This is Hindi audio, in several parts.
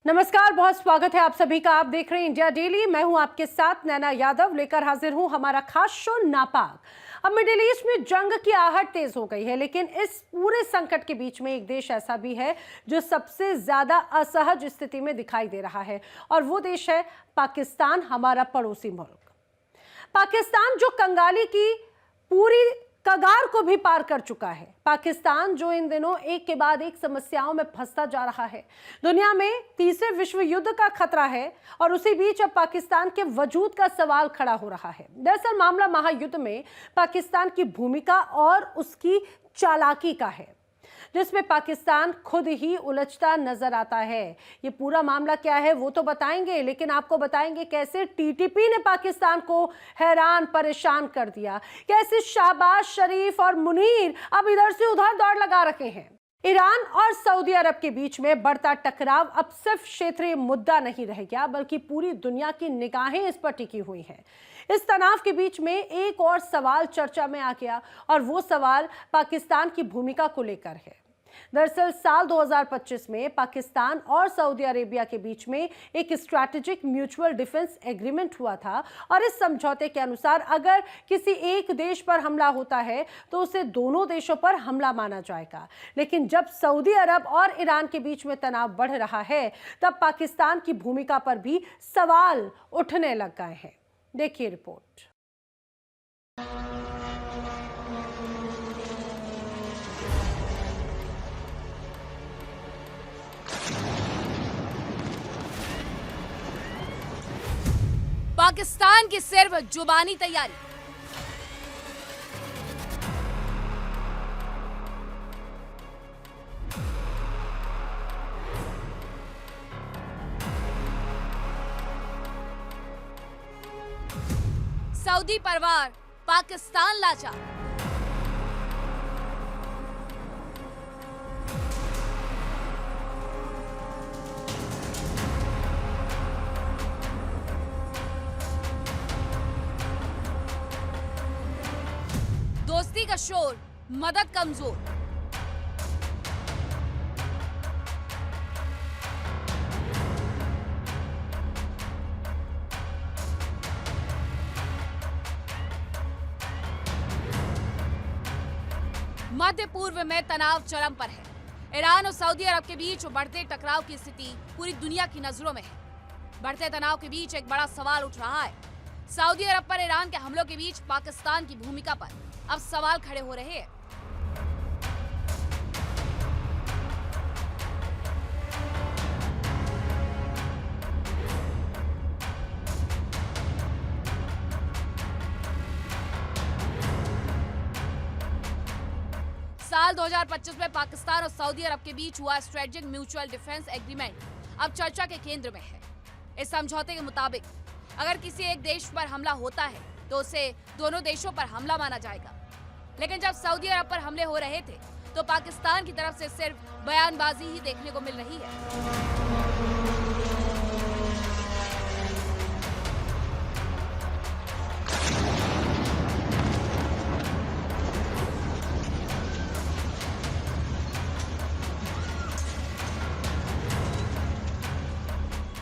नमस्कार, बहुत स्वागत है आप सभी का। आप देख रहे हैं इंडिया डेली। मैं हूं आपके साथ नैना यादव, लेकर हाजिर हूं हमारा खास शो नापाक। अब मिडिल ईस्ट में जंग की आहट तेज हो गई है, लेकिन इस पूरे संकट के बीच में एक देश ऐसा भी है जो सबसे ज्यादा असहज स्थिति में दिखाई दे रहा है, और वो देश है पाकिस्तान, हमारा पड़ोसी मुल्क। पाकिस्तान जो कंगाली की पूरी कगार को भी पार कर चुका है। पाकिस्तान जो इन दिनों एक के बाद एक समस्याओं में फंसता जा रहा है। दुनिया में तीसरे विश्व युद्ध का खतरा है, और उसी बीच अब पाकिस्तान के वजूद का सवाल खड़ा हो रहा है। दरअसल मामला महायुद्ध में पाकिस्तान की भूमिका और उसकी चालाकी का है, जिसमें पाकिस्तान खुद ही उलझता नजर आता है। ये पूरा मामला क्या है वो तो बताएंगे, लेकिन आपको बताएंगे कैसे टीटीपी ने पाकिस्तान को हैरान परेशान कर दिया, कैसे शहबाज शरीफ और मुनीर अब इधर से उधर दौड़ लगा रखे हैं। ईरान और सऊदी अरब के बीच में बढ़ता टकराव अब सिर्फ क्षेत्रीय मुद्दा नहीं रह गया, बल्कि पूरी दुनिया की निगाहें इस पर टिकी हुई हैं। इस तनाव के बीच में एक और सवाल चर्चा में आ गया, और वो सवाल पाकिस्तान की भूमिका को लेकर है। दरअसल साल 2025 में पाकिस्तान और सऊदी अरेबिया के बीच में एक स्ट्रैटेजिक म्यूचुअल डिफेंस एग्रीमेंट हुआ था, और इस समझौते के अनुसार अगर किसी एक देश पर हमला होता है तो उसे दोनों देशों पर हमला माना जाएगा। लेकिन जब सऊदी अरब और ईरान के बीच में तनाव बढ़ रहा है, तब पाकिस्तान की भूमिका पर भी सवाल उठने लग गए हैं। देखिए रिपोर्ट। पाकिस्तान की सिर्फ जुबानी तैयारी। सऊदी परवार, पाकिस्तान लाचार। दोस्ती का शोर, मदद कमजोर। मध्य पूर्व में तनाव चरम पर है। ईरान और सऊदी अरब के बीच बढ़ते टकराव की स्थिति पूरी दुनिया की नजरों में है। बढ़ते तनाव के बीच एक बड़ा सवाल उठ रहा है। सऊदी अरब पर ईरान के हमलों के बीच पाकिस्तान की भूमिका पर अब सवाल खड़े हो रहे हैं। साल 2025 में पाकिस्तान और सऊदी अरब के बीच हुआ स्ट्रेटेजिक म्यूचुअल डिफेंस एग्रीमेंट अब चर्चा के केंद्र में है। इस समझौते के मुताबिक अगर किसी एक देश पर हमला होता है तो उसे दोनों देशों पर हमला माना जाएगा। लेकिन जब सऊदी अरब पर हमले हो रहे थे तो पाकिस्तान की तरफ से सिर्फ बयानबाजी ही देखने को मिल रही है।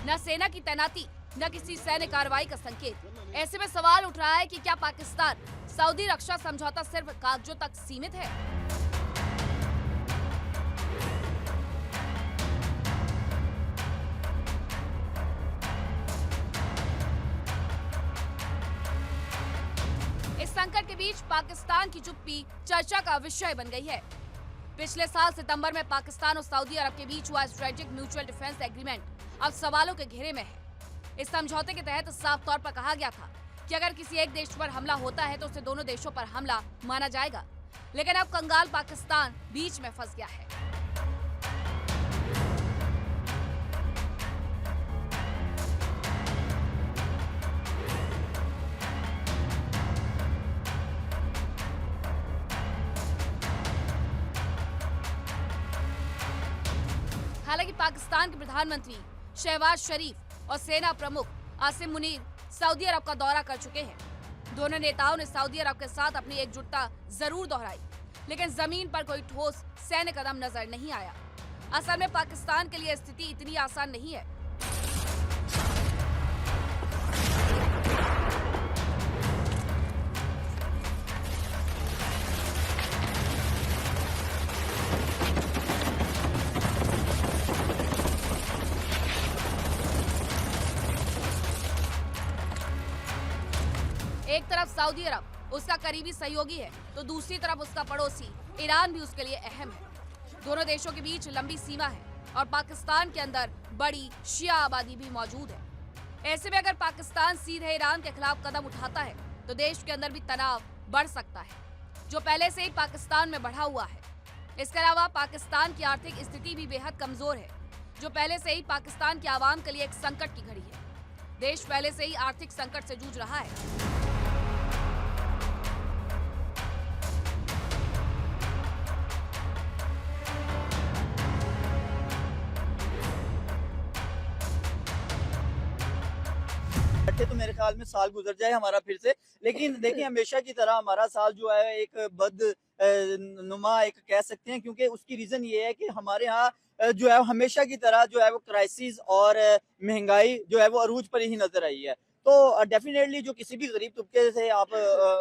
न सेना की तैनाती, न किसी सैन्य कार्रवाई का संकेत। ऐसे में सवाल उठ रहा है कि क्या पाकिस्तान सऊदी रक्षा समझौता सिर्फ कागजों तक सीमित है? इस संकट के बीच पाकिस्तान की चुप्पी चर्चा का विषय बन गई है। पिछले साल सितंबर में पाकिस्तान और सऊदी अरब के बीच हुआ स्ट्रेटेजिक म्यूचुअल डिफेंस एग्रीमेंट अब सवालों के घेरे में है। इस समझौते के तहत साफ तौर पर कहा गया था कि अगर किसी एक देश पर हमला होता है तो उसे दोनों देशों पर हमला माना जाएगा। लेकिन अब कंगाल पाकिस्तान बीच में फंस गया है। हालांकि पाकिस्तान के प्रधानमंत्री शहबाज शरीफ और सेना प्रमुख आसिम मुनीर सऊदी अरब का दौरा कर चुके हैं। दोनों नेताओं ने सऊदी अरब के साथ अपनी एकजुटता जरूर दोहराई, लेकिन जमीन पर कोई ठोस सैन्य कदम नजर नहीं आया। असल में पाकिस्तान के लिए स्थिति इतनी आसान नहीं है। एक तरफ सऊदी अरब उसका करीबी सहयोगी है, तो दूसरी तरफ उसका पड़ोसी ईरान भी उसके लिए अहम है। दोनों देशों के बीच लंबी सीमा है और पाकिस्तान के अंदर बड़ी शिया आबादी भी मौजूद है। ऐसे में अगर पाकिस्तान सीधे ईरान के खिलाफ कदम उठाता है तो देश के अंदर भी तनाव बढ़ सकता है, जो पहले से ही पाकिस्तान में बढ़ा हुआ है। इसके अलावा पाकिस्तान की आर्थिक स्थिति भी बेहद कमजोर है, जो पहले से ही पाकिस्तान के आवाम के लिए एक संकट की घड़ी है। देश पहले से ही आर्थिक संकट से जूझ रहा है। तो मेरे ख्याल में साल गुजर जाए हमारा फिर से, लेकिन देखिए हमेशा की तरह हमारा साल जो है एक नुमा एक कह सकते हैं, क्योंकि उसकी रीजन ये है कि हमारे यहाँ जो है हमेशा की तरह जो है वो क्राइसिस और महंगाई जो है वो अरूज पर ही नजर आई है। तो डेफिनेटली जो किसी भी गरीब तबके से आप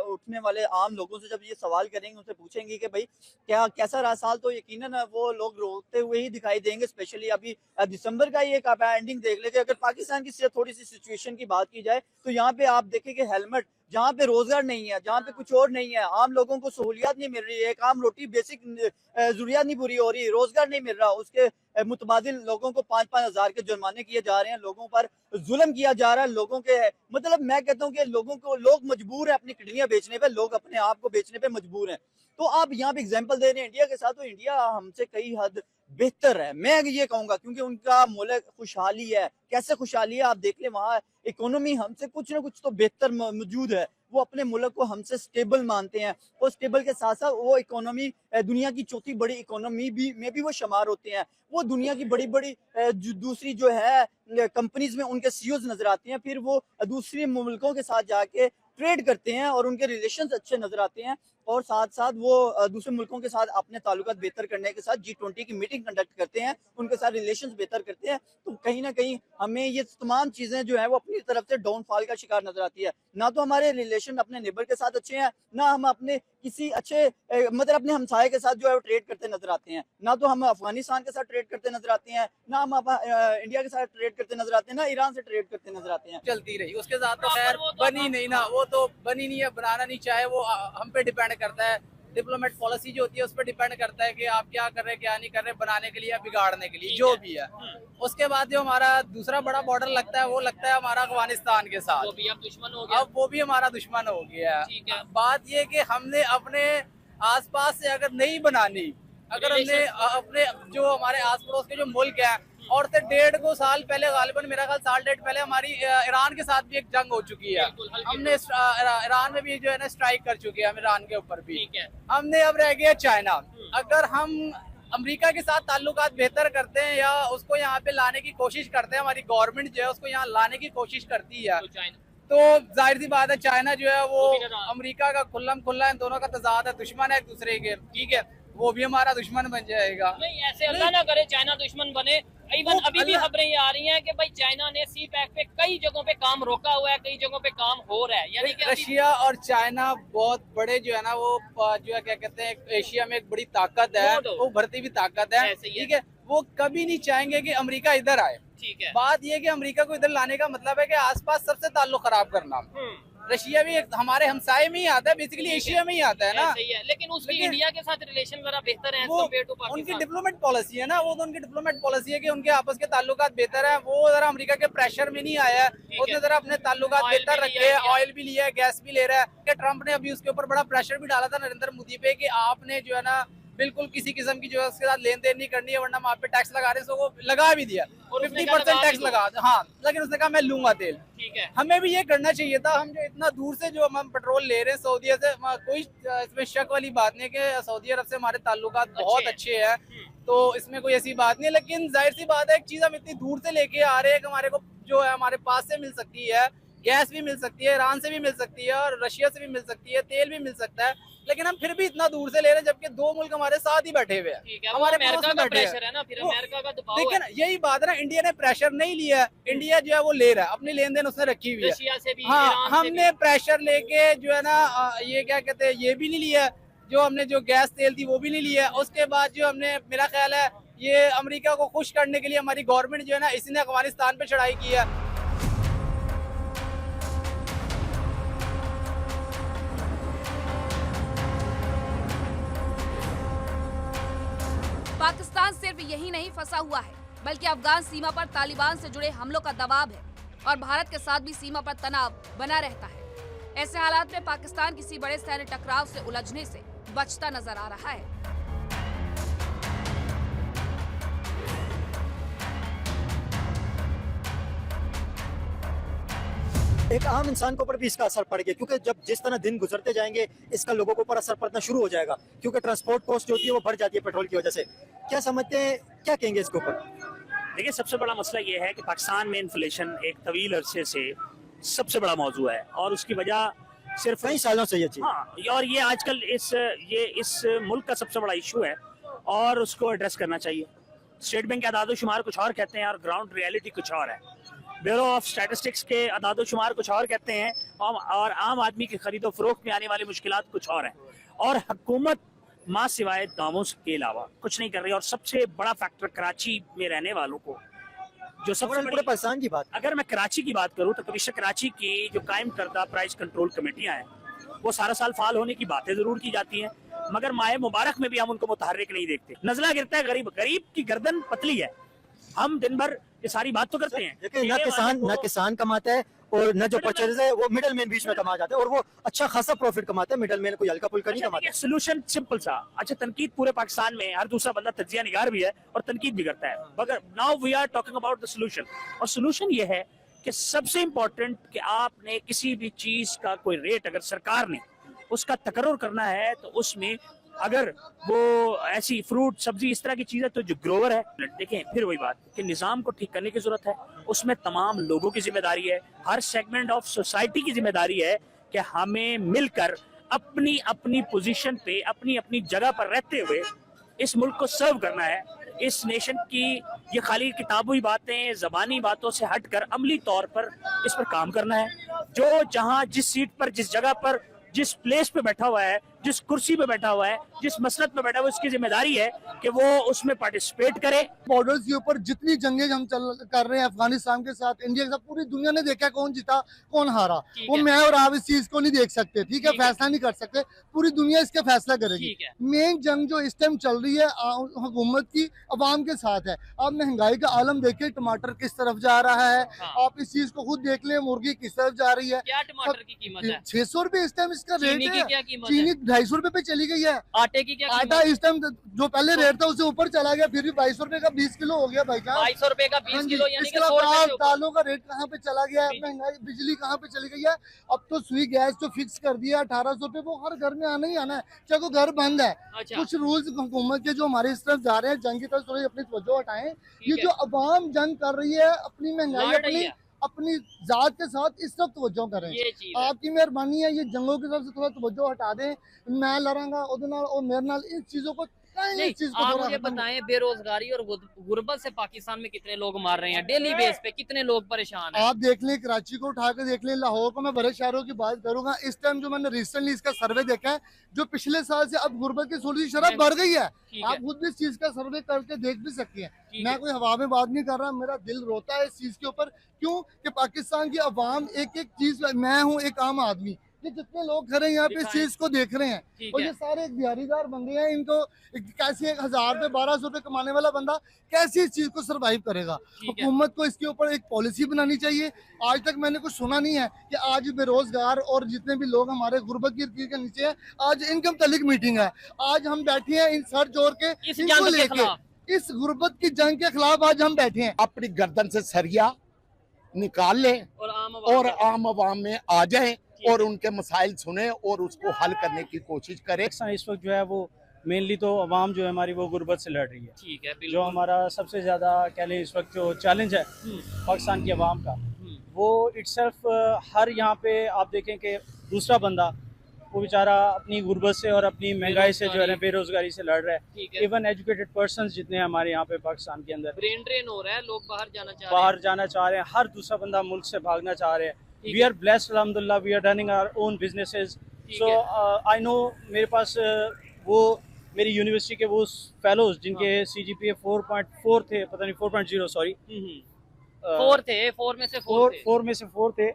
उठने वाले आम लोगों से जब ये सवाल करेंगे, उनसे पूछेंगे कि भाई क्या कैसा रहा साल, तो यकीनन वो लोग रोते हुए ही दिखाई देंगे। स्पेशली अभी दिसंबर का ही एक आप एंडिंग देख लेंगे। अगर पाकिस्तान की सिर्फ थोड़ी सी सिचुएशन की बात की जाए तो यहाँ पे आप देखेंगे हेलमेट, जहाँ पे रोजगार नहीं है, जहाँ पे कुछ और नहीं है, आम लोगों को सहूलियत नहीं मिल रही है, एक आम रोटी बेसिक जरूरियात नहीं पूरी हो रही, रोजगार नहीं मिल रहा, उसके मुतबादिल लोगों को 5-5 हजार के जुर्माने किए जा रहे हैं, लोगों पर जुल्म किया जा रहा है, लोगों के मतलब मैं कहता हूँ कि लोगों को लोग मजबूर है अपनी किडनियां बेचने पे, लोग अपने आप को बेचने पे मजबूर हैं। तो आप यहाँ पे एग्जाम्पल दे रहे हैं इंडिया के साथ, तो इंडिया हमसे कई हद बेहतर है, मैं ये कहूंगा, क्योंकि उनका मुल्क खुशहाली है। कैसे खुशहाली है आप देख ले, वहाँ इकोनॉमी हमसे कुछ ना कुछ तो बेहतर मौजूद है। वो अपने मुल्क को हमसे स्टेबल मानते हैं, और स्टेबल के साथ साथ वो इकोनॉमी दुनिया की चौथी बड़ी इकोनॉमी भी में भी वो शुमार होते हैं। वो दुनिया की बड़ी बड़ी दूसरी जो है कंपनीज में उनके सीईओज नजर आते हैं, फिर वो दूसरे मुल्कों के साथ जाके ट्रेड करते हैं और उनके रिलेशंस अच्छे नजर आते हैं, और साथ साथ वो दूसरे मुल्कों के साथ अपने ताल्लुकात बेहतर करने के साथ G20 की मीटिंग कंडक्ट करते हैं, उनके साथ रिलेशंस बेहतर करते हैं। तो कहीं ना कहीं हमें ये तमाम चीजें जो है वो अपनी तरफ से डाउनफॉल का शिकार नजर आती है। ना तो हमारे रिलेशन अपने नेबर के साथ अच्छे हैं, ना हम अपने किसी अच्छे मतलब अपने हमसाये के साथ जो है वो ट्रेड करते नजर आते हैं, ना तो हम अफगानिस्तान के साथ ट्रेड करते नजर आते हैं, ना हम इंडिया के साथ ट्रेड करते नजर आते हैं, ना ईरान से ट्रेड करते नजर आते हैं। चलती रही उसके साथ तो खैर बनी नहीं ना, वो तो बनी नहीं है, बनाना नहीं चाहे, वो हम पे डिपेंड करता है। डिप्लोमेट पॉलिसी जो होती है उस पर डिपेंड करता है कि आप क्या कर रहे हैं क्या नहीं कर रहे, बनाने के लिए या बिगाड़ने के लिए, जो भी है। उसके बाद जो हमारा दूसरा बड़ा बॉर्डर लगता है वो लगता है हमारा अफगानिस्तान के साथ, वो भी अब दुश्मन हो गया। अब वो भी हमारा दुश्मन हो गया है। बात ये कि हमने अपने आसपास से अगर नहीं बनानी, अगर हमने अपने जो हमारे आस पड़ोस के जो मुल्क है, और से 1.5 साल पहले गालिबन मेरा ख्याल साल 1.5 पहले हमारी ईरान के साथ भी एक जंग हो चुकी है। हमने ईरान में भी जो है ना स्ट्राइक कर चुके हैं हम ईरान के ऊपर भी। हमने अब रह गया चाइना। अगर हम अमेरिका के साथ ताल्लुकात बेहतर करते हैं या उसको यहाँ पे लाने की कोशिश करते हैं, हमारी गवर्नमेंट जो है उसको यहाँ लाने की कोशिश करती है, तो जाहिर सी बात है चाइना जो है वो अमेरिका का खुल्ला इन दोनों का तजाद है, दुश्मन है एक दूसरे के, ठीक है, वो भी हमारा दुश्मन बन जाएगा। नहीं ऐसे अल्लाह ना करे चाइना दुश्मन बने। इवन अभी भी खबरें ये आ रही हैं कि भाई चाइना ने सी पैक पे कई जगहों पे काम रोका हुआ है, कई जगहों पे काम हो रहा है, यानी कि रशिया और चाइना बहुत बड़े जो है ना वो जो है क्या कहते हैं एशिया में एक बड़ी ताकत है, वो उभरती भी ताकत है, ठीक है। वो कभी नहीं चाहेंगे कि अमेरिका इधर आए, ठीक है। बात ये कि अमेरिका को इधर लाने का मतलब है कि आसपास सबसे ताल्लुक खराब करना। रशिया भी हमारे हमसाये में ही आता है, बेसिकली एशिया में ही आता है ना। सही है, लेकिन उसकी इंडिया के साथ रिलेशन जरा बेहतर है कंपेयर टू पाकिस्तान। उनकी डिप्लोमेट पॉलिसी है ना, वो तो उनकी डिप्लोमेट पॉलिसी है कि उनके आपस के ताल्लुकात बेहतर है। वो जरा अमेरिका के प्रेशर में नहीं आया है, उसने जरा अपने ताल्लुकात बेहतर रखे हैं, ऑयल भी लिया है, गैस भी ले रहा है। ट्रंप ने अभी उसके ऊपर बड़ा प्रेशर भी डाला था नरेंद्र मोदी पे कि आपने जो है ना बिल्कुल किसी किस्म की जो है उसके साथ लेन देन नहीं करनी है, वरना हम आप पे टैक्स लगा रहे हैं। वो लगा भी दिया, 50% टैक्स लगा, हाँ, लेकिन उसने कहा मैं लूंगा तेल। ठीक है, हमें भी ये करना चाहिए था। हम जो इतना दूर से जो हम पेट्रोल ले रहे हैं सऊदी से, कोई इसमें शक वाली बात नहीं कि सऊदी अरब से हमारे ताल्लुकात बहुत अच्छे हैं, तो इसमें कोई ऐसी बात नहीं। लेकिन जाहिर सी बात है एक चीज हम इतनी दूर से लेके आ रहे हैं कि हमारे को जो है हमारे पास से मिल सकती है, गैस भी मिल सकती है, ईरान से भी मिल सकती है और रशिया से भी मिल सकती है, तेल भी मिल सकता है, लेकिन हम फिर भी इतना दूर से ले रहे हैं जबकि 2 मुल्क हमारे साथ ही बैठे हुए हैं। ठीक है, हमारे अमेरिका पड़ोस में का बैठे हैं। प्रेशर है ना, फिर वो- अमेरिका का दबाव लेकिन है। यही बात है ना, इंडिया ने प्रेशर नहीं लिया है, इंडिया जो है वो ले रहा है, अपनी लेन देन उसने रखी हुई है। रशिया से भी, हाँ, ईरान से हमने भी। प्रेशर लेके जो है ना ये क्या कहते हैं, ये भी नहीं लिया, जो हमने जो गैस तेल थी वो भी नहीं लिया। उसके बाद जो हमने, मेरा ख्याल है ये अमेरिका को खुश करने के लिए हमारी गवर्नमेंट जो है ना, इसी ने अफगानिस्तान पे चढ़ाई की है। पाकिस्तान सिर्फ यही नहीं फंसा हुआ है, बल्कि अफगान सीमा पर तालिबान से जुड़े हमलों का दबाव है और भारत के साथ भी सीमा पर तनाव बना रहता है। ऐसे हालात में पाकिस्तान किसी बड़े सैन्य टकराव से उलझने से बचता नजर आ रहा है। एक आम इंसान के ऊपर भी इसका असर पड़ गया, क्योंकि जब जिस तरह दिन गुजरते जाएंगे इसका लोगों के ऊपर असर पड़ना शुरू हो जाएगा, क्योंकि ट्रांसपोर्ट कॉस्ट जो होती है वो बढ़ जाती है पेट्रोल की वजह से। क्या समझते हैं, क्या कहेंगे इसके ऊपर? देखिए, सबसे बड़ा मसला ये है कि पाकिस्तान में इन्फ्लेशन एक तवील अरसे से सबसे बड़ा मौजू है और उसकी वजह सिर्फ कई सालों से ये चीज। हाँ, और ये आजकल इस मुल्क का सबसे बड़ा इशू है और उसको एड्रेस करना चाहिए। स्टेट बैंक के अदाद-ओ-शुमार कुछ और कहते हैं और ग्राउंड रियलिटी कुछ और है। ब्यूरो ऑफ स्टैटिस्टिक्स के अदाद-ओ-शुमार कुछ और कहते हैं और आम आदमी की खरीदो फरोख्त में आने वाली मुश्किलात कुछ और हैं और हुकूमत माँ सिवाय दामों के अलावा कुछ नहीं कर रही। और सबसे बड़ा फैक्टर कराची में रहने वालों को जो सबसे पूरे बड़ी, पाकिस्तान की बात। अगर मैं कराची की बात करूं तो कमिश्नर कराची की जो कायम करदा प्राइस कंट्रोल कमेटियां हैं वो सारा साल फाल होने की बातें जरूर की जाती हैं, मगर माह मुबारक में भी हम उनको मुतहर्रिक नहीं देखते। नजला गिरता है गरीब की गर्दन पतली है। हम दिन भर ये सारी बात तो करते हैं, देखिए, न किसान कमाता है और न जो परचेज है वो मिडल मैन बीच में कमा जाता है और वो अच्छा खासा प्रॉफिट कमाता है। मिडल मैन कोई हल्का फुल्का नहीं कमाता। सोल्यूशन सिंपल सा। अच्छा, तनकीद पूरे पाकिस्तान में हर दूसरा बंदा तजिया निगार भी है और तनकीद भी करता है, मगर now we are talking about the solution. और सोल्यूशन ये है कि सबसे इम्पोर्टेंट कि आपने किसी भी चीज का कोई रेट अगर सरकार ने उसका तकर्रुर करना है तो उसमें अगर वो ऐसी फ्रूट सब्जी इस तरह की चीज है तो जो ग्रोवर है, देखें फिर वही बात कि निजाम को ठीक करने की जरूरत है। उसमें तमाम लोगों की जिम्मेदारी है, हर सेगमेंट ऑफ सोसाइटी की जिम्मेदारी है कि हमें मिलकर अपनी अपनी पोजीशन पे अपनी अपनी जगह पर रहते हुए इस मुल्क को सर्व करना है। इस नेशन की ये खाली किताबी बातें, जबानी बातों से हटकर अमली तौर पर इस पर काम करना है। जो जहां जिस सीट पर, जिस जगह पर, जिस प्लेस पे बैठा हुआ है, जिस कुर्सी पे बैठा हुआ है, जिस मसलत पे बैठा हुआ है, उसकी जिम्मेदारी है कि वो उसमें पार्टिसिपेट करे। बॉर्डर्स के ऊपर जितनी जंगें हम कर रहे हैं अफगानिस्तान के साथ, इंडिया के साथ, पूरी दुनिया ने देखा कौन जीता कौन हारा। वो मैं और आप इस चीज को नहीं देख सकते, ठीक है, फैसला नहीं कर सकते, पूरी दुनिया इसका फैसला करेगी। मेन जंग जो इस टाइम चल रही है हुकूमत की अवाम के साथ है। आप महंगाई का आलम देखिए, टमाटर किस तरफ जा रहा है, आप इस चीज को खुद देख ले, मुर्गी किस तरफ जा रही है। क्या टमाटर की कीमत है? 600 रुपए इस टाइम इसका रेट चीनी की है। क्या कीमत चीनी है? 250 रुपए पे चली गई है। आटे की क्या कीमत आटा इस टाइम जो पहले रेट था उससे ऊपर चला गया, फिर भी 2200 रुपए का 20 किलो हो गया भाई का। 2200 रुपए का हाँ 20 जी, किलो, यानी कि इसके 100 अलावा रुपए से ऊपर। दालों का रेट कहाँ पे चला गया है, महंगाई, बिजली कहाँ पे चली गई है। अब तो सुई गैस जो फिक्स कर दिया 1800 रुपए, वो हर घर में आना ही आना है, चाहे वो घर बंद है। अच्छा। कुछ रूल्स हुकूमत के जो हमारे इस तरफ जा रहे हैं, जंग की तरफ थोड़ी अपनी तवज्जो हटाएं। ये है। जो अवाम जंग कर रही है, अपनी महंगाई, लड़ रही है। अपनी जात के साथ इस तरफ तवज्जो करें। ये चीज है। आपकी मेहरबानी है, ये जंगों की तरफ से थोड़ा तवज्जो हटा दें। मैं लड़ांगा और मेरे नाल इन चीजों को नहीं, इस चीज को आप थोड़ा मुझे खत्म बताएं, बेरोजगारी और गुर्बत से पाकिस्तान में कितने लोग मार रहे हैं डेली बेस पे, कितने लोग परेशान हैं? आप देख लें, कराची को उठा कर देख लें, लाहौर को, मैं बड़े शहरों की बात करूंगा। इस टाइम जो मैंने रिसेंटली इसका सर्वे देखा है, जो पिछले साल से अब गुर्बत की थोड़ी सी शरह बढ़ गई है। ठीक आप है। खुद भी इस चीज का सर्वे करके देख भी सकते हैं। ठीक मैं है। कोई हवा में बात नहीं कर रहा, मेरा दिल रोता है इस चीज के ऊपर। क्यों कि पाकिस्तान की अवाम एक एक चीज, मैं हूँ एक आम आदमी, ये जितने लोग खड़े हैं यहाँ पे इस दिखाएं। चीज को देख रहे हैं, ठीक और है। ये सारे एक दिहाड़ीदार बंदे हैं। इनको कैसे 1000 रुपए 1200 रुपए कमाने वाला बंदा कैसे इस चीज को सरवाइव करेगा। ठीक है। हुकूमत को इसके ऊपर एक पॉलिसी बनानी चाहिए। आज तक मैंने कुछ सुना नहीं है कि आज बेरोजगार और जितने भी लोग हमारे गुर्बत की लकीर के नीचे हैं, आज इनकम तलिक मीटिंग है। आज हम बैठे हैं इन सर जोड़ के, इस इनको जंग के लेके, खिलाफ। इस गुर्बत की जंग के खिलाफ आज हम बैठे हैं। अपनी गर्दन से सरिया निकाल लें और और आम आवाम में आ जाएं और उनके मसाइल सुने और उसको हल करने की कोशिश करें। इस वक्त जो है वो मेनली तो अवाम जो है हमारी वो गुर्बत से लड़ रही है। ठीक है, जो बिल्कुल। हमारा सबसे ज़्यादा कह लें इस वक्त जो चैलेंज है पाकिस्तान की अवाम का, वो इटसेल्फ हर यहाँ पे आप देखें कि दूसरा बंदा वो बेचारा अपनी गुर्बत से और अपनी महंगाई से जो है बेरोजगारी से लड़ रहा है। इवन एजुकेटेड पर्सन्स जितने हैं हमारे यहाँ पे पाकिस्तान के अंदर, ब्रेन ड्रेन हो रहा है, लोग बाहर जाना चाह रहे हैं, हर दूसरा बंदा मुल्क से भागना चाह रहे हैं। वी आर ब्लेस्ड अल्हम्दुलिल्लाह, we are running our own businesses. So I know मेरे पास वो मेरी यूनिवर्सिटी के वो फेलोज जिनके CGPA 4.4 थे, पता नहीं 4.0 सॉरी 4 थे, 4 में से 4 थे।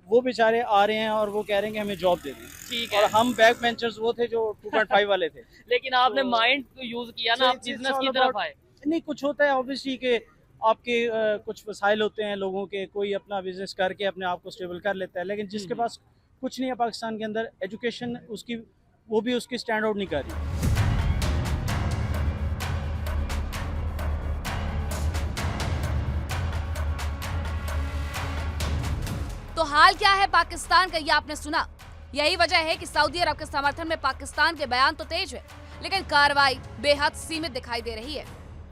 वो बेचारे आ रहे हैं और वो कह रहे हैं कि हमें जॉब दे दें। ठीक और है, हम बैक बेंचर्स वो थे जो 2.5 वाले थे। लेकिन आपने माइंड यूज किया ना, आप बिजनेस की तरफ आए। नहीं, कुछ होता है ऑब्वियसली कि आपके कुछ वसाइल होते हैं लोगों के, कोई अपना बिजनेस करके अपने आप को स्टेबल कर लेता है, लेकिन जिसके पास कुछ नहीं है पाकिस्तान के अंदर, एजुकेशन उसकी वो भी उसकी स्टैंड आउट नहीं कर रही। तो हाल क्या है पाकिस्तान का, ये आपने सुना। यही वजह है कि सऊदी अरब के समर्थन में पाकिस्तान के बयान तो तेज है, लेकिन कार्रवाई बेहद सीमित दिखाई दे रही है।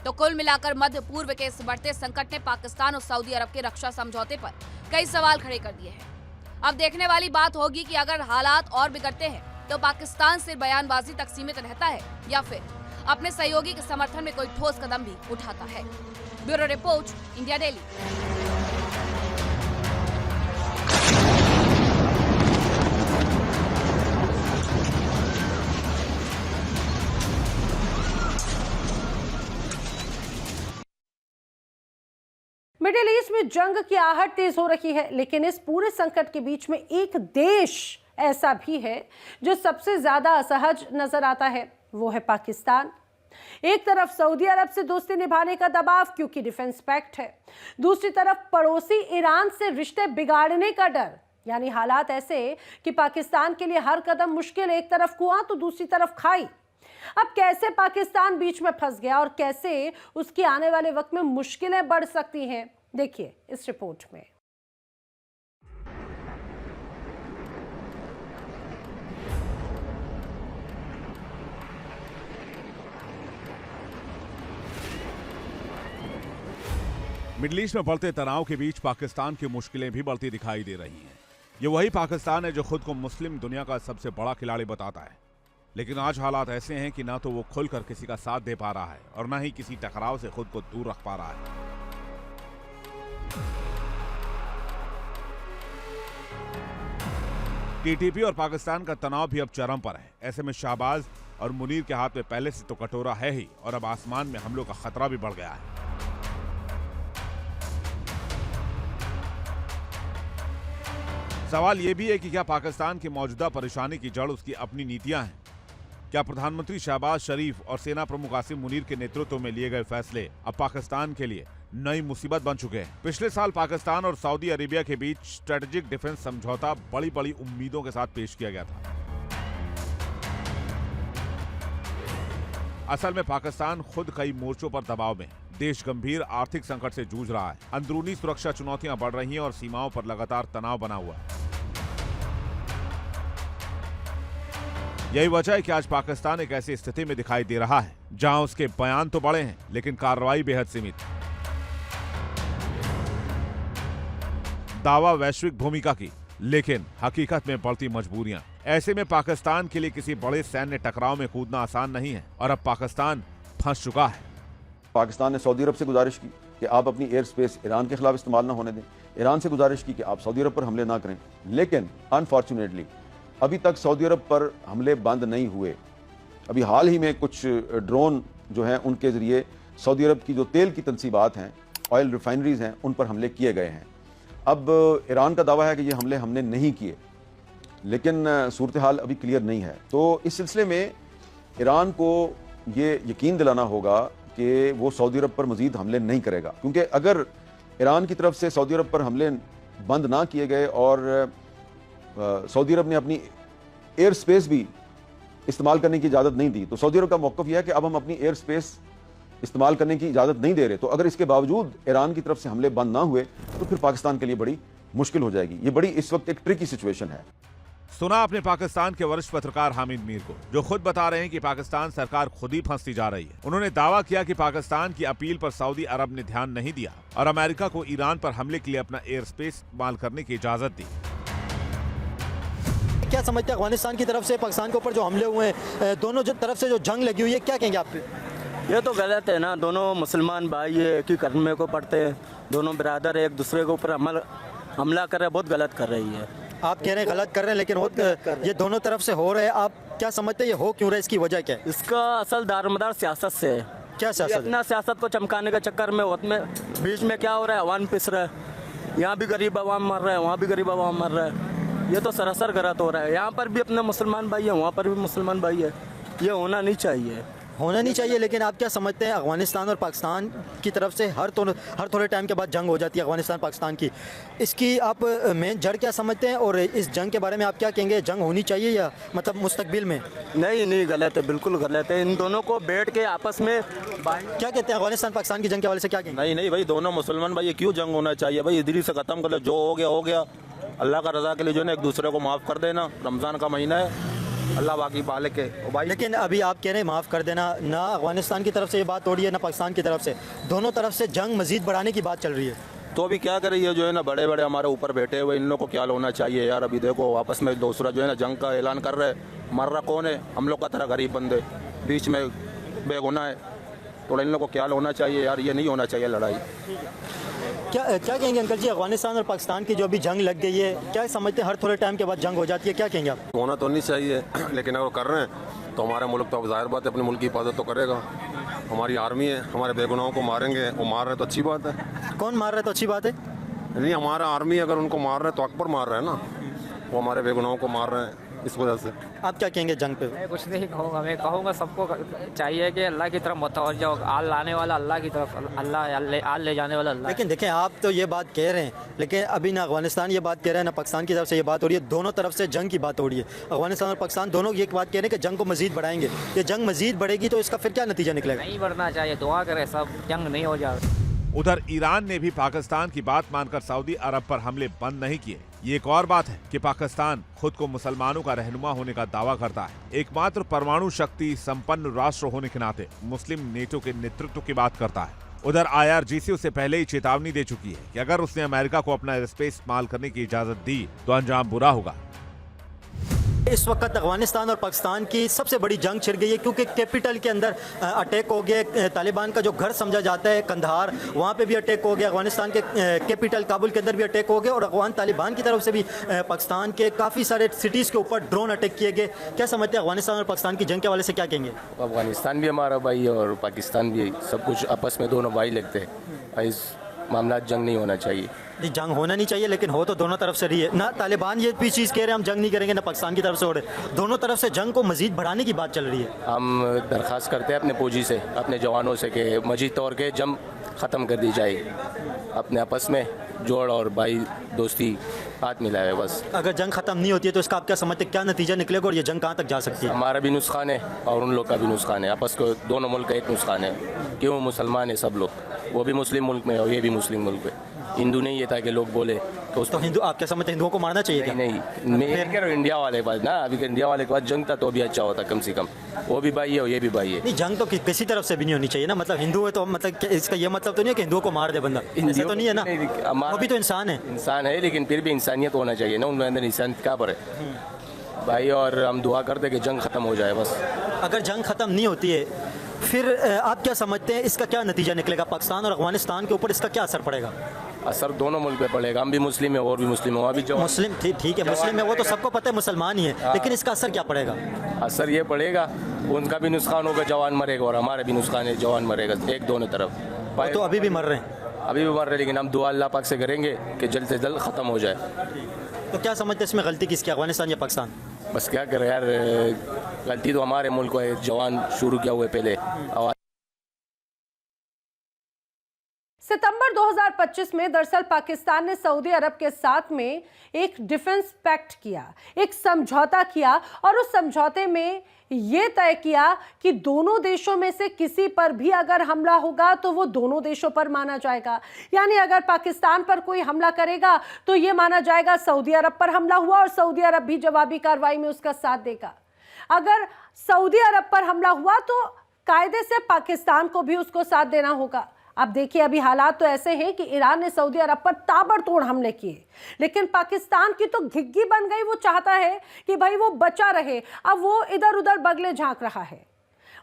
तो कुल मिलाकर मध्य पूर्व के इस बढ़ते संकट ने पाकिस्तान और सऊदी अरब के रक्षा समझौते पर कई सवाल खड़े कर दिए हैं। अब देखने वाली बात होगी कि अगर हालात और बिगड़ते हैं तो पाकिस्तान सिर्फ बयानबाजी तक सीमित रहता है या फिर अपने सहयोगी के समर्थन में कोई ठोस कदम भी उठाता है। Bureau report, India daily. Middle east में जंग की आहट तेज हो रही है, लेकिन इस पूरे संकट के बीच में एक देश ऐसा भी है जो सबसे ज्यादा असहज नजर आता है, वो है पाकिस्तान। एक तरफ सऊदी अरब से दोस्ती निभाने का दबाव क्योंकि डिफेंस पैक्ट है, दूसरी तरफ पड़ोसी ईरान से रिश्ते बिगाड़ने का डर। यानी हालात ऐसे कि पाकिस्तान के लिए हर कदम मुश्किल, एक तरफ कुआं तो दूसरी तरफ खाई। अब कैसे पाकिस्तान बीच में फंस गया और कैसे उसकी आने वाले वक्त में मुश्किलें बढ़ सकती हैं, देखिए इस रिपोर्ट में। मिडल ईस्ट में बढ़ते तनाव के बीच पाकिस्तान की मुश्किलें भी बढ़ती दिखाई दे रही हैं। ये वही पाकिस्तान है जो खुद को मुस्लिम दुनिया का सबसे बड़ा खिलाड़ी बताता है, लेकिन आज हालात ऐसे हैं कि ना तो वो खुलकर किसी का साथ दे पा रहा है और ना ही किसी टकराव से खुद को दूर रख पा रहा है। टीटीपी और पाकिस्तान का तनाव भी अब चरम पर है। ऐसे में शहबाज और मुनीर के हाथ में पहले से तो कटोरा है ही, और अब आसमान में हमलों का खतरा भी बढ़ गया है। सवाल यह भी है कि क्या पाकिस्तान की मौजूदा परेशानी की जड़ उसकी अपनी नीतियां हैं? क्या प्रधानमंत्री शहबाज शरीफ और सेना प्रमुख आसिम मुनीर के नेतृत्व में लिए गए फैसले अब पाकिस्तान के लिए नई मुसीबत बन चुके हैं? पिछले साल पाकिस्तान और सऊदी अरेबिया के बीच स्ट्रेटेजिक डिफेंस समझौता बड़ी बड़ी उम्मीदों के साथ पेश किया गया था। असल में पाकिस्तान खुद कई मोर्चों पर दबाव में है। देश गंभीर आर्थिक संकट से जूझ रहा है, अंदरूनी सुरक्षा चुनौतियां बढ़ रही हैं और सीमाओं पर लगातार तनाव बना हुआ है। यही वजह है कि आज पाकिस्तान एक ऐसी स्थिति में दिखाई दे रहा है जहां उसके बयान तो बड़े हैं लेकिन कार्रवाई बेहद सीमित। दावा वैश्विक भूमिका की, लेकिन हकीकत में बढ़ती मजबूरियां। ऐसे में पाकिस्तान के लिए किसी बड़े सैन्य टकराव में कूदना आसान नहीं है और अब पाकिस्तान फंस चुका है। पाकिस्तान ने सऊदी अरब से गुजारिश की कि आप अपनी एयर स्पेस ईरान के खिलाफ इस्तेमाल ना होने दें। ईरान से गुजारिश की कि आप सऊदी अरब पर हमले ना करें, लेकिन अनफॉर्चुनेटली अभी तक सऊदी अरब पर हमले बंद नहीं हुए। अभी हाल ही में कुछ ड्रोन जो हैं उनके ज़रिए सऊदी अरब की जो तेल की तनसीबात हैं, ऑयल रिफाइनरीज हैं, उन पर हमले किए गए हैं। अब ईरान का दावा है कि ये हमले हमने नहीं किए, लेकिन सूरत हाल अभी क्लियर नहीं है। तो इस सिलसिले में ईरान को ये यकीन दिलाना होगा कि वो सऊदी अरब पर मजीद हमले नहीं करेगा, क्योंकि अगर ईरान की तरफ से सऊदी अरब पर हमले बंद ना किए गए और सऊदी अरब ने अपनी एयर स्पेस भी इस्तेमाल करने की इजाज़त नहीं दी, तो सऊदी अरब का मौक़िफ़ यह है कि अब हम अपनी एयर स्पेस इस्तेमाल करने की इजाज़त नहीं दे रहे। तो अगर इसके बावजूद ईरान की तरफ से हमले बंद ना हुए तो फिर पाकिस्तान के लिए बड़ी मुश्किल हो जाएगी। ये बड़ी इस वक्त एक ट्रिकी सिचुएशन है। सुना आपने पाकिस्तान के वरिष्ठ पत्रकार हामिद मीर को, जो खुद बता रहे हैं कि पाकिस्तान सरकार खुद ही फंसती जा रही है। उन्होंने दावा किया कि पाकिस्तान की अपील पर सऊदी अरब ने ध्यान नहीं दिया और अमेरिका को ईरान पर हमले के लिए अपना एयर स्पेस इस्तेमाल करने की इजाजत दी। क्या समझते हैं अफगानिस्तान की तरफ से पाकिस्तान के ऊपर जो हमले हुए हैं, दोनों तरफ से जो जंग लगी हुई है, क्या कहेंगे आप? ये तो गलत है ना। दोनों मुसलमान भाई है, एक ही कलमे को पढ़ते हैं, दोनों बिरादर एक दूसरे के ऊपर हमला कर रहे हैं, बहुत गलत कर रही है। आप कह रहे हैं गलत कर रहे हैं, लेकिन ये दोनों तरफ से हो रहे हैं, आप क्या समझते हैं ये हो क्यों रहा है, इसकी वजह क्या है? इसका असल दारोमदार सियासत से है। क्या सियासत? अपना सियासत को चमकाने के चक्कर में बीच में क्या हो रहा है, अवाम पिस रहा है। यहाँ भी गरीब अवाम मर रहा है, वहाँ भी गरीब अवाम मर रहा है। ये तो सरासर गलत हो रहा है। यहाँ पर भी अपने मुसलमान भाई है, वहाँ पर भी मुसलमान भाई है। ये होना नहीं चाहिए, होना नहीं चाहिए। लेकिन आप क्या समझते हैं अफगानिस्तान और पाकिस्तान की तरफ से हर थोड़े टाइम के बाद जंग हो जाती है अफगानिस्तान पाकिस्तान की, इसकी आप मेन जड़ क्या समझते हैं और इस जंग के बारे में आप क्या कहेंगे? जंग होनी चाहिए या मतलब मुस्तकबिल में? नहीं गलत है, बिल्कुल गलत है। इन दोनों को बैठ के आपस में क्या कहते हैं अफगानिस्तान पाकिस्तान की जंग के हवाले से क्या कहेंगे? नहीं भाई, दोनों मुसलमान भाई, क्यों जंग होना चाहिए भाई? इधर ही से खत्म कर लो, जो हो गया। अल्लाह का रजा के लिए जो है एक दूसरे को माफ़ कर देना। रमज़ान का महीना है, अल्लाह बाकी पाले के भाई। लेकिन अभी आप कह रहे हैं माफ़ कर देना, ना अफगानिस्तान की तरफ से ये बात हो रही है ना पाकिस्तान की तरफ से, दोनों तरफ से जंग मजीद बढ़ाने की बात चल रही है। तो अभी क्या करे, ये जो है ना बड़े बड़े हमारे ऊपर बैठे हुए, इन लोगों को क्या होना चाहिए यार? अभी देखो आपस में दूसरा जो है ना जंग का ऐलान कर रहे हैं, मर रहा कौन है? हम लोग का तरह गरीब बंदे, बीच में बेगुनाह है। तो इन लोगों को क्या होना चाहिए यार? ये नहीं होना चाहिए लड़ाई। क्या कहेंगे अंकल जी, अफगानिस्तान और पाकिस्तान की जो अभी जंग लग गई है, क्या समझते हैं हर थोड़े टाइम के बाद जंग हो जाती है, क्या कहेंगे आप? होना तो नहीं चाहिए, लेकिन अगर कर रहे हैं तो हमारा मुल्क तो जाहिर बात है अपने मुल्क की हिफाजत तो करेगा। हमारी आर्मी है, हमारे बेगुनाहों को मारेंगे, वो मार रहे तो अच्छी बात है। कौन मार रहा है तो अच्छी बात है? नहीं, हमारा आर्मी अगर उनको मार रहे हैं तो अकबर मार रहे हैं ना, वो हमारे बेगुनाहों को मार रहे हैं, इस वजह से। आप क्या कहेंगे जंग पे? मैं कुछ नहीं कहूँगा, मैं कहूँगा सबको चाहिए कि अल्लाह की तरफ मुतवज्जह हो। आल लाने वाला अल्लाह की तरफ, आल ले जाने वाला अल्लाह। लेकिन देखें, आप तो ये बात कह रहे हैं, लेकिन अभी ना अफगानिस्तान ये बात कह रहे हैं ना पाकिस्तान की तरफ से ये बात हो रही है, दोनों तरफ से जंग की बात हो रही है। अफगानिस्तान और पाकिस्तान दोनों ये बात कह रहे हैं कि जंग को मजीद बढ़ाएंगे। ये जंग मजीद बढ़ेगी तो इसका फिर क्या नतीजा निकलेगा? नहीं बढ़ना चाहिए, दुआ करें सब जंग नहीं हो जाए। उधर ईरान ने भी पाकिस्तान की बात मानकर सऊदी अरब पर हमले बंद नहीं किए। ये एक और बात है कि पाकिस्तान खुद को मुसलमानों का रहनुमा होने का दावा करता है। एकमात्र परमाणु शक्ति संपन्न राष्ट्र होने के नाते मुस्लिम नेटो के नेतृत्व की बात करता है। उधर IRGC उससे पहले ही चेतावनी दे चुकी है कि अगर उसने अमेरिका को अपना एयर स्पेस इस्तेमाल करने की इजाजत दी तो अंजाम बुरा होगा। इस वक्त अफगानिस्तान और पाकिस्तान की सबसे बड़ी जंग छिड़ गई है, क्योंकि कैपिटल के अंदर अटैक हो गया। तालिबान का जो घर समझा जाता है कंधार, वहाँ पे भी अटैक हो गया। अफगानिस्तान के कैपिटल काबुल के अंदर भी अटैक हो गया और अफगान तालिबान की तरफ से भी पाकिस्तान के काफ़ी सारे सिटीज़ के ऊपर ड्रोन अटैक किए गए। क्या समझते हैं अफगानिस्तान और पाकिस्तान की जंग के हवाले से क्या कहेंगे? अफगानिस्तान भी हमारा भाई है और पाकिस्तान भी, सब कुछ आपस में दोनों भाई लगते हैं। इस मामला जंग नहीं होना चाहिए। नहीं, जंग होना नहीं चाहिए, लेकिन हो तो दोनों तरफ से रही है ना। तालिबान ये भी चीज़ कह रहे हैं हम जंग नहीं करेंगे, ना पाकिस्तान की तरफ से हो रहे, दोनों तरफ से जंग को मजीद बढ़ाने की बात चल रही है। हम दरख्वास्त करते हैं अपने फौजी से, अपने जवानों से कि मजीद तौर के जंग ख़त्म कर दी जाए। अपने आपस में जोड़ और भाई दोस्ती हाथ मिलाए बस। अगर जंग ख़त्म नहीं होती है तो इसका आप क्या समझते हैं, क्या नतीजा निकलेगा और ये जंग कहाँ तक जा सकती है? हमारा भी नुकसान है और उन लोग का भी नुकसान है। आपस को दोनों मुल्क का एक नुकसान है। क्यों? मुसलमान है सब लोग, वो भी मुस्लिम मुल्क में और ये भी मुस्लिम मुल्क में। हिंदू नहीं ये था कि लोग बोले तो हिंदू, आप क्या समझते हैं हिंदुओं को मारना चाहिए? नहीं, मैं कह रहा हूँ इंडिया वाले के पास ना, अभी इंडिया वाले के पास जंग था तो भी अच्छा होता, कम से कम वो भी भाई है और ये भी भाई है। नहीं, जंग तो किसी तरफ से भी नहीं होनी चाहिए ना। मतलब हिंदू है तो मतलब इसका ये मतलब तो नहीं है कि हिंदुओं को मार दे बंदा, ऐसा तो नहीं है ना। वो भी तो इंसान है। इंसान है, लेकिन फिर भी इंसानियत होना चाहिए ना, उनके अंदर इंसानियत क्या पर है भाई। और हम दुआ करते कि जंग ख़त्म हो जाए बस। अगर जंग ख़त्म नहीं होती है फिर आप क्या समझते हैं इसका क्या नतीजा निकलेगा? पाकिस्तान और अफगानिस्तान के ऊपर इसका क्या असर पड़ेगा? असर दोनों मुल्क पे पड़ेगा। हम भी मुस्लिम है और भी मुस्लिम है, अभी जो मुस्लिम ठीक है, मुस्लिम है वो तो सबको पता है, मुसलमान ही है, लेकिन इसका असर क्या पड़ेगा? असर ये पड़ेगा उनका भी नुकसान होगा, जवान मरेगा, और हमारा भी नुकसान है, जवान मरेगा, एक दोनों तरफ। तो अभी भी मर रहे हैं? अभी भी मर रहे हैं, लेकिन हम दुआ अल्लाह पाक से करेंगे कि जल्द से जल्द ख़त्म हो जाए। तो क्या समझते हैं इसमें गलती किसकी, अफगानिस्तान या पाकिस्तान? बस क्या करें यार, गलती तो हमारे मुल्क को है, जवान शुरू किया हुए पहले। सितंबर 2025 में दरअसल पाकिस्तान ने सऊदी अरब के साथ में एक डिफेंस पैक्ट किया, एक समझौता किया और उस समझौते में यह तय किया कि दोनों देशों में से किसी पर भी अगर हमला होगा तो वो दोनों देशों पर माना जाएगा। यानी अगर पाकिस्तान पर कोई हमला करेगा तो यह माना जाएगा सऊदी अरब पर हमला हुआ और सऊदी अरब भी जवाबी कार्रवाई में उसका साथ देगा। अगर सऊदी अरब पर हमला हुआ तो कायदे से पाकिस्तान को भी उसको साथ देना होगा। अब देखिए, अभी हालात तो ऐसे हैं कि ईरान ने सऊदी अरब पर ताबड़तोड़ हमले किए, लेकिन पाकिस्तान की तो घिग्गी बन गई। वो चाहता है कि भाई वो बचा रहे। अब वो इधर उधर बगले झांक रहा है।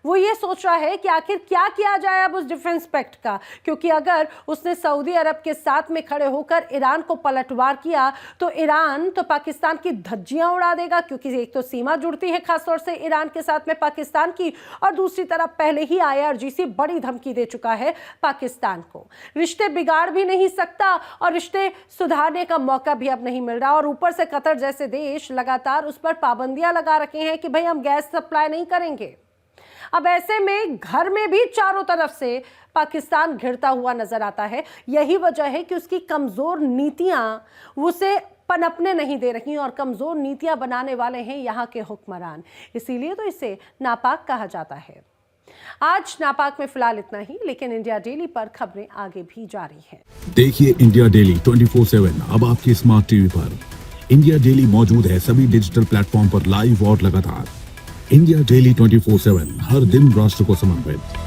वो ये सोच रहा है कि आखिर क्या किया जाए अब उस डिफेंस पैक्ट का, क्योंकि अगर उसने सऊदी अरब के साथ में खड़े होकर ईरान को पलटवार किया तो ईरान तो पाकिस्तान की धज्जियां उड़ा देगा, क्योंकि एक तो सीमा जुड़ती है खासतौर से ईरान के साथ में पाकिस्तान की, और दूसरी तरफ पहले ही IRGC बड़ी धमकी दे चुका है पाकिस्तान को। रिश्ते बिगाड़ भी नहीं सकता और रिश्ते सुधारने का मौका भी अब नहीं मिल रहा, और ऊपर से कतर जैसे देश लगातार उस पर पाबंदियां लगा रखे हैं कि भाई हम गैस सप्लाई नहीं करेंगे। अब ऐसे में घर में भी चारों तरफ से पाकिस्तान घिरता हुआ नजर आता है। यही वजह है कि उसकी कमजोर नीतियां उसे पनपने नहीं दे रही, और कमजोर नीतियां बनाने वाले हैं यहाँ के हुक्मरान। इसीलिए तो इसे नापाक कहा जाता है। आज नापाक में फिलहाल इतना ही, लेकिन इंडिया डेली पर खबरें आगे भी जारी हैं। देखिए इंडिया डेली 24/7 अब आपके स्मार्ट टीवी पर। इंडिया डेली मौजूद है सभी डिजिटल प्लेटफॉर्म पर लाइव और लगातार। इंडिया डेली 24/7 हर दिन राष्ट्र को समर्पित।